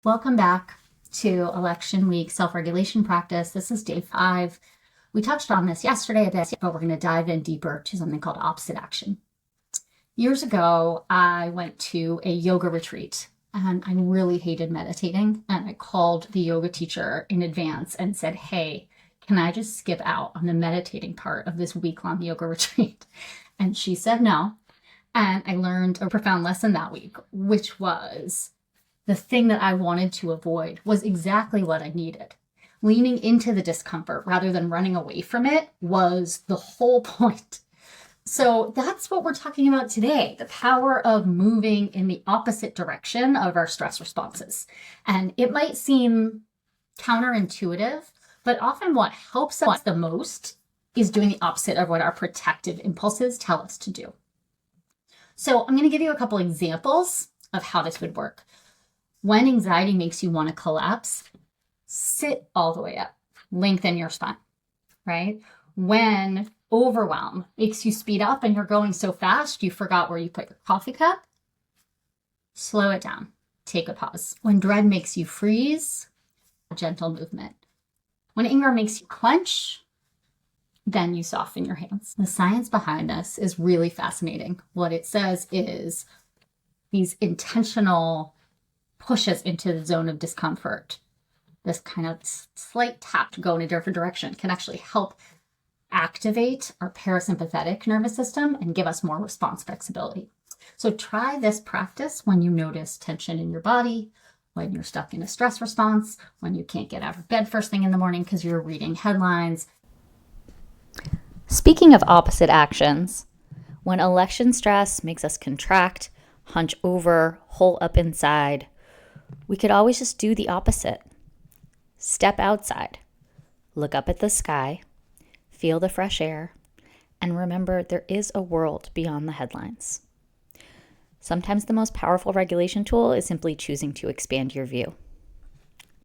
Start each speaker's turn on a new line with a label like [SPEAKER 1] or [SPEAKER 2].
[SPEAKER 1] Welcome back to Election Week Self-Regulation Practice. This is day 5. We touched on this yesterday a bit, but we're going to dive in deeper to something called opposite action. Years ago, I went to a yoga retreat and I really hated meditating. And I called the yoga teacher in advance and said, hey, can I just skip out on the meditating part of this week-long yoga retreat? And she said no. And I learned a profound lesson that week, which was the thing that I wanted to avoid was exactly what I needed. Leaning into the discomfort rather than running away from it was the whole point. So that's what we're talking about today, the power of moving in the opposite direction of our stress responses. And it might seem counterintuitive, but often what helps us the most is doing the opposite of what our protective impulses tell us to do. So I'm going to give you a couple examples of how this would work. When anxiety makes you want to collapse, sit all the way up, lengthen your spine, right? When overwhelm makes you speed up and you're going so fast you forgot where you put your coffee cup, slow it down, take a pause. When dread makes you freeze, a gentle movement. When anger makes you clench, then you soften your hands. The science behind this is really fascinating. What it says is these intentional pushes into the zone of discomfort, this kind of slight tap to go in a different direction, can actually help activate our parasympathetic nervous system and give us more response flexibility. So try this practice when you notice tension in your body, when you're stuck in a stress response, when you can't get out of bed first thing in the morning because you're reading headlines.
[SPEAKER 2] Speaking of opposite actions, when election stress makes us contract, hunch over, hole up inside, we could always just do the opposite. Step outside, look up at the sky, feel the fresh air, and remember there is a world beyond the headlines. Sometimes the most powerful regulation tool is simply choosing to expand your view.